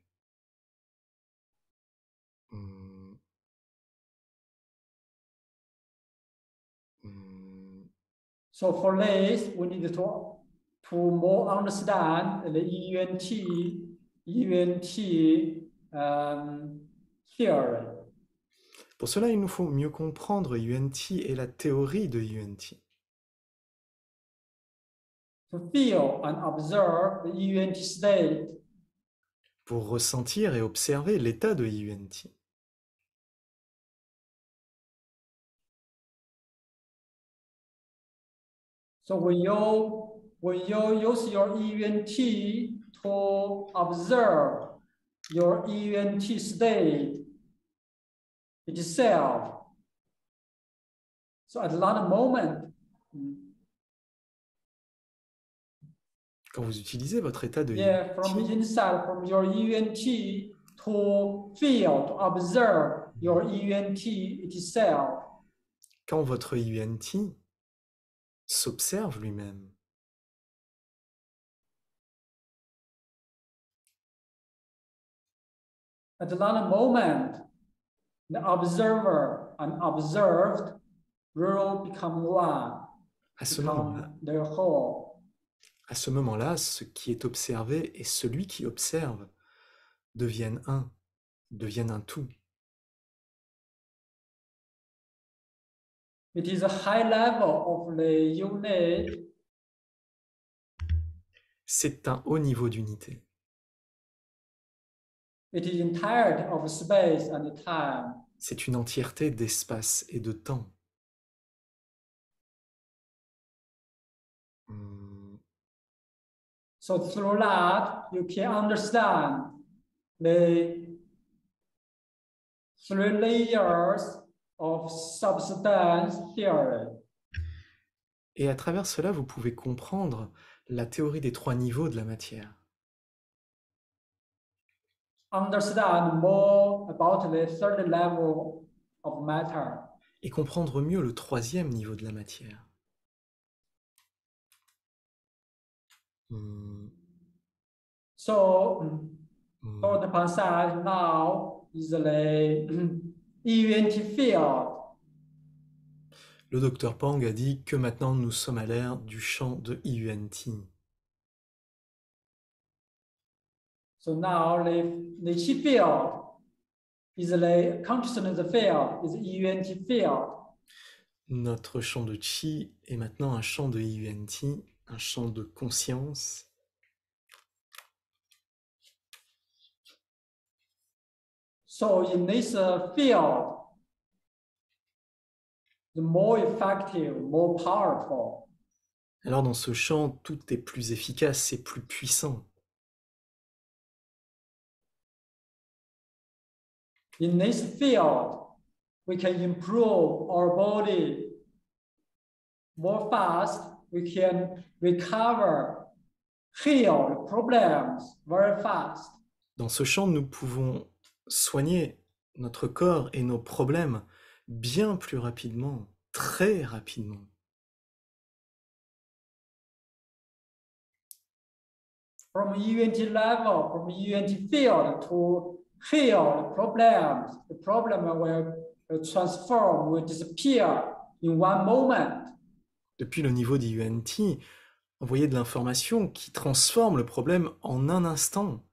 So for this, we need to more understand the EUNT theory. Pour cela, il nous faut mieux comprendre UNT et la théorie de UNT. To feel and observe the EUNT state. Pour ressentir et observer l'état de UNT. So when you use your EUNT to observe your EUNT state itself, so at that moment, quand vous utilisez votre état de yeah, from inside, from your EUNT to feel, to observe your EUNT itself. Quand votre UNT s'observe lui-même. At that moment, the observer and observed will become one, become the whole. À ce moment-là, ce qui est observé et celui qui observe deviennent un tout. It is a high level of the unit. C'est un haut niveau d'unité. It is entirety of space and time. C'est une entièreté d'espace et de temps. So through that, you can understand the 3 layers of substance theory. Et à travers cela, vous pouvez comprendre la théorie des 3 niveaux de la matière. Understand more about the 3rd level of matter. Et comprendre mieux le 3e niveau de la matière. So, the passage now is the event field. Le docteur Pang a dit que maintenant nous sommes à l'ère du champ de IUNT. So now the chi field is the consciousness field, is EUNT field. Notre champ de chi est maintenant un champ de IUNT, un champ de conscience. So in this field, the more effective, more powerful. Alors dans ce champ, tout est plus efficace et plus puissant. In this field, we can improve our body more fast. We can recover, heal problems very fast. Dans ce champ, nous pouvons soigner notre corps et nos problèmes bien plus rapidement, très rapidement. From EUNT level, from EUNT field to heal the problem will transform, will disappear in one moment. Depuis le niveau d'IUNT, envoyer de l'information qui transforme le problème en un instant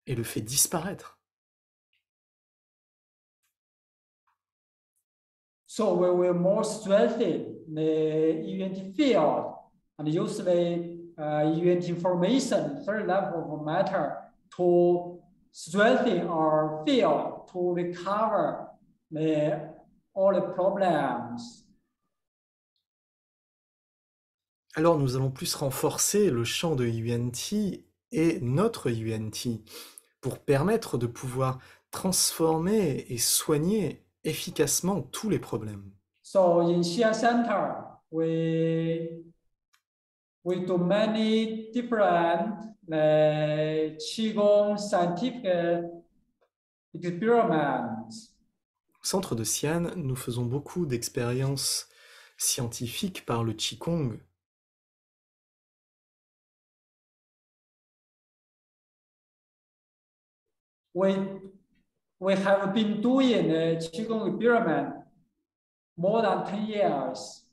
et le fait disparaître. So we will more strengthen the EUNT field and use the EUNT information, 3rd level of matter, to strengthen our field to recover all the problems. Alors nous allons plus renforcer le champ de IUNT et notre IUNT pour permettre de pouvoir transformer et soigner efficacement tous les problèmes. So in Xia Center, we do many different Qigong scientific experiments. Au centre de Xi'an, nous faisons beaucoup d'expériences scientifiques par le Qigong. We have been doing a Qigong experiment more than 10 years.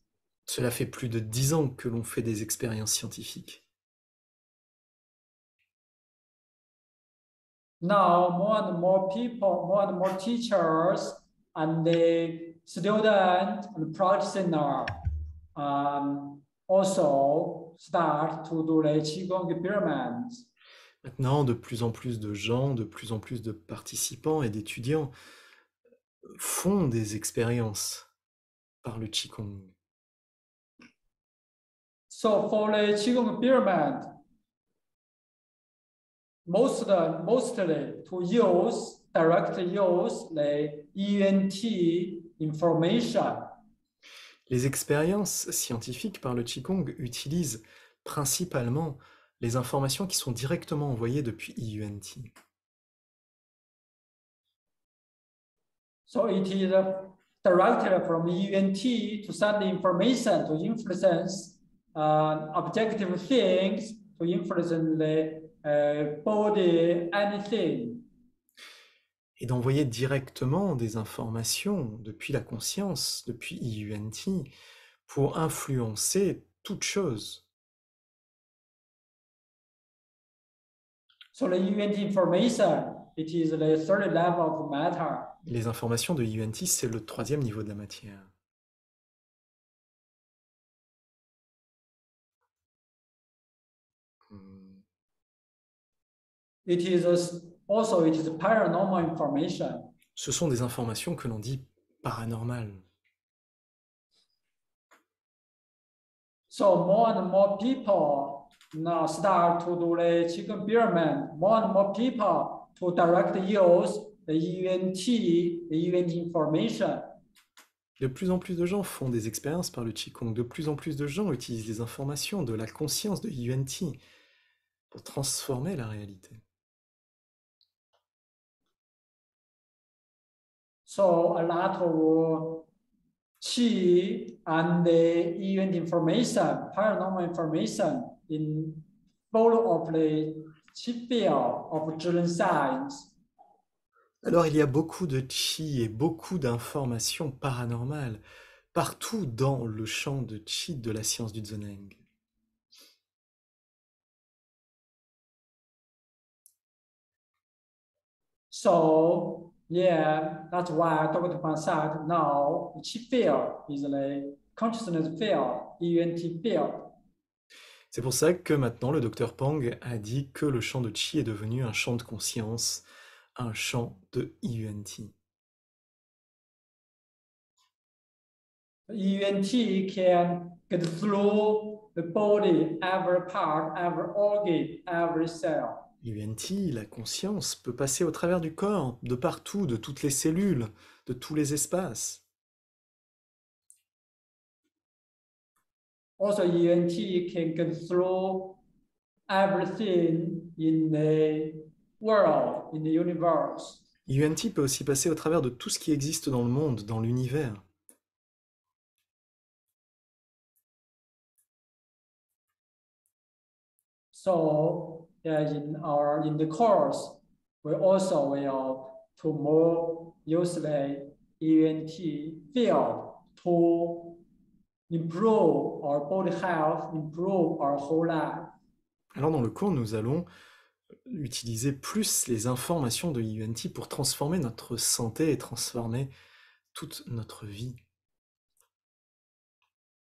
Cela fait plus de 10 ans que l'on fait des expériences scientifiques. Now, more and more people, more and more teachers and the students and practitioners also start to do the Qigong experiments. Maintenant, de plus en plus de gens, de plus en plus de participants et d'étudiants font des expériences par le Qigong. So for the Qigong experiment, mostly to directly use the EUNT information. Les expériences scientifiques par le Qigong utilisent principalement les informations qui sont directement envoyées depuis IUNT. So it is directly from EUNT to send the information to influence objective things, to influence the body, anything. Et d'envoyer directement des informations depuis la conscience, depuis IUNT, pour influencer toute chose. So the EUNT information, it is the 3rd level of matter. Les informations de IUNT, c'est le 3e niveau de la matière. it is also it is paranormal information. Ce sont des informations que l'on dit paranormales. So more and more people now start to do the Qigong experiment. More and more people to direct use the ENT information. De plus en plus de gens font des expériences par le Qigong. De plus en plus de gens utilisent les informations de la conscience de Yuan-Ti pour transformer la réalité. So a lot of Qi and the ENT information, paranormal information in full of the Qi field of Zhiren science. Alors il y a beaucoup de Qi et beaucoup d'informations paranormales partout dans le champ de Qi de la science du Zheneng. So yeah, that's why Dr. Pan said now the Qi field is the consciousness field, ENT field. C'est pour ça que maintenant le docteur Pang a dit que le champ de Qi est devenu un champ de conscience, un champ de Yuan-Ti. ENT can get through the body, every part, every organ, every cell. Yuan-Ti, la conscience, peut passer au travers du corps, de partout, de toutes les cellules, de tous les espaces. Also, ENT can get through everything in the world, in the universe. Yuan-Ti peut aussi passer au travers de tout ce qui existe dans le monde, dans l'univers. So in the course, we also will to more use the ENT field to improve our body health, improve our whole life. Alors dans le cours, nous allons utiliser plus les informations de Yuan-Ti pour transformer notre santé et transformer toute notre vie.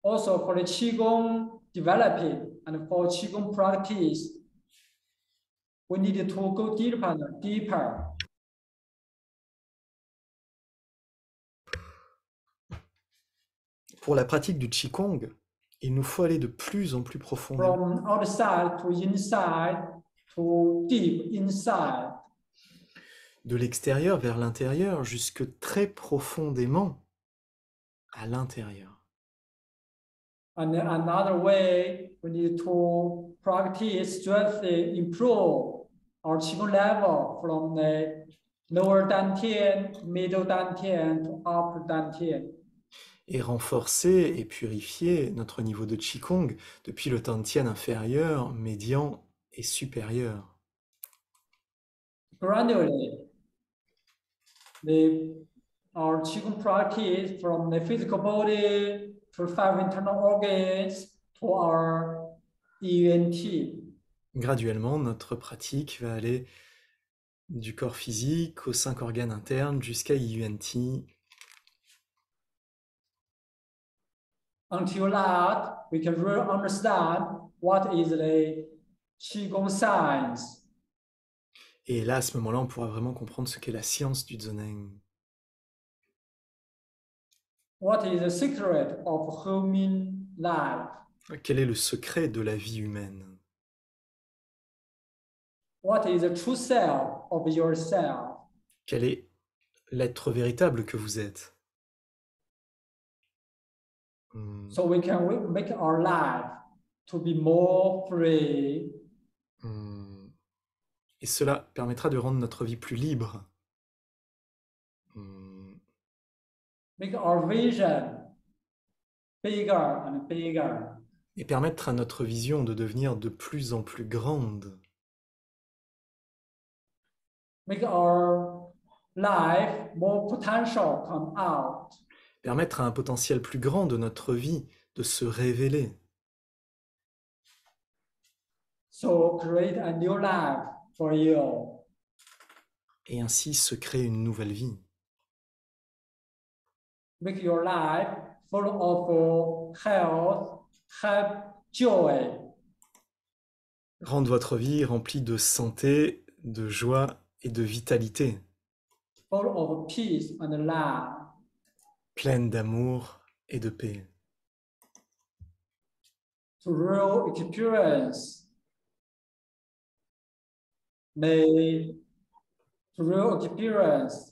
Also for the Qigong developing and for Qigong practice, we need to go deeper. Pour la pratique du Qigong, il nous faut aller de plus en plus profondément. From outside to inside to deep inside. De l'extérieur vers l'intérieur, jusque très profondément à l'intérieur. And another way, we need to practice, strengthen, improve our Qigong level from the lower Dantian, middle Dantian to upper Dantian. Et renforcer et purifier notre niveau de Qigong depuis le Dantian inférieur, médian et supérieur. Gradually, our Qigong practice from the physical body to 5 internal organs to our ENT. Graduellement, notre pratique va aller du corps physique aux 5 organes internes jusqu'à Yuan-Ti. Until that, we can really understand what is the Qigong science. Et là, à ce moment-là, on pourra vraiment comprendre ce qu'est la science du Zheneng. What is the secret of human life? Quel est le secret de la vie humaine? What is the true self of yourself? Quel est l'être véritable que vous êtes? So we can make our life to be more free. Et cela permettra de rendre notre vie plus libre. Make our vision bigger and bigger. Et permettre à notre vision de devenir de plus en plus grande. Make our life more potential come out. Permettre à un potentiel plus grand de notre vie de se révéler. So create a new life for you. Et ainsi se créer une nouvelle vie. Make your life full of health, joy. Rendre votre vie remplie de santé, de joie et de vitalité, full of peace and love. pleine d'amour et de paix. To real experience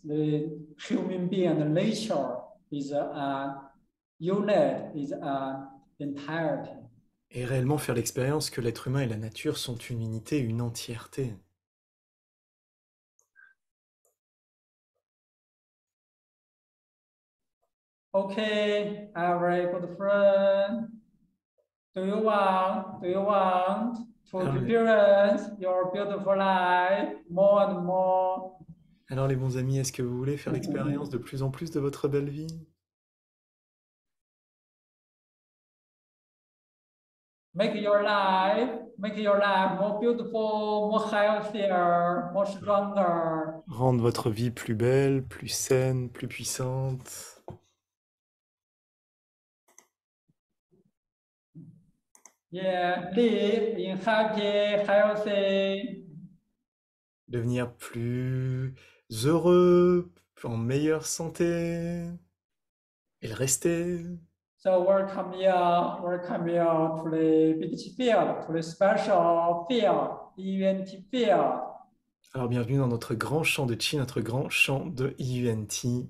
the human being and nature is a unit, is an entirety. Et réellement faire l'expérience que l'être humain et la nature sont une unité, une entièreté. Okay, a very good friend. Do you want to Alors, experience your beautiful life more and more? Alors les bons amis, est-ce que vous voulez faire l'expérience de plus en plus de votre belle vie? Make your life more beautiful, more healthier, more stronger. Rendre votre vie plus belle, plus saine, plus puissante. Yeah, live in happy, healthy. Devenir plus heureux, en meilleure santé. Et le rester. So welcome you to the beach field, to the special field, event field. Alors bienvenue dans notre grand champ de Chi, notre grand champ de IUNT.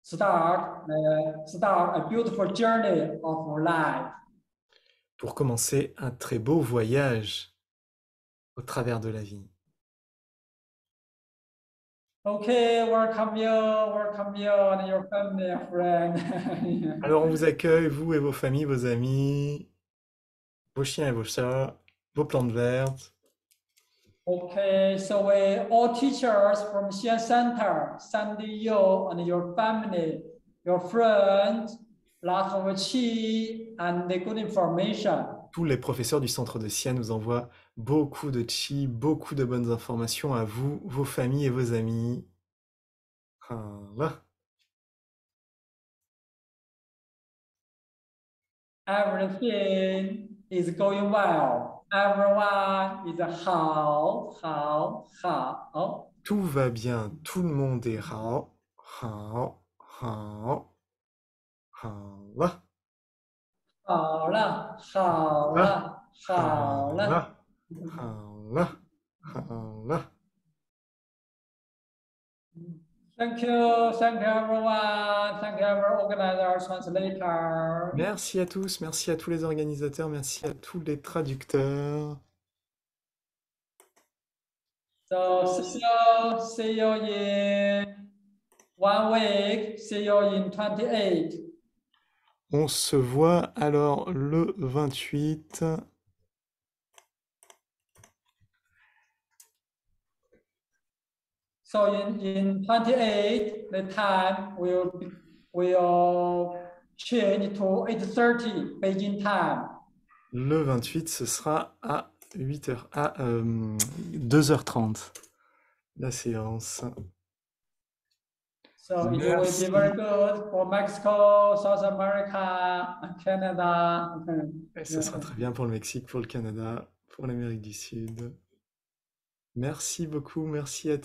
Start a beautiful journey of life. Pour commencer un très beau voyage au travers de la vie. Okay, welcome you and your family and friends. Alors on vous accueille, vous et vos familles, vos amis, vos chiens et vos chats, vos plantes vertes. Okay, so we all teachers from Xian Center send you and your family, your friends, lots of chi and the good information. Tous les professeurs du centre de Xi'an nous envoient beaucoup de chi, beaucoup de bonnes informations à vous, vos familles et vos amis. Voilà. Everything is going well. Everyone is how. Tout va bien, tout le monde est hao, hao, hao, hao, là. 好了，好了，好了。好了，好了。Thank you everyone. Thank you every organizer, translator. Merci à tous les organisateurs, merci à tous les traducteurs. So see you in 1 week. See you in 28. On se voit alors le 28. So in 28, the time will change to 8:30 Beijing time. Le 28, ce sera à 8h, à 2h30, la séance. So it will be very good for Mexico, South America, Canada. Et ce sera très bien pour le Mexique, pour le Canada, pour l'Amérique du Sud. Merci beaucoup, merci à tous.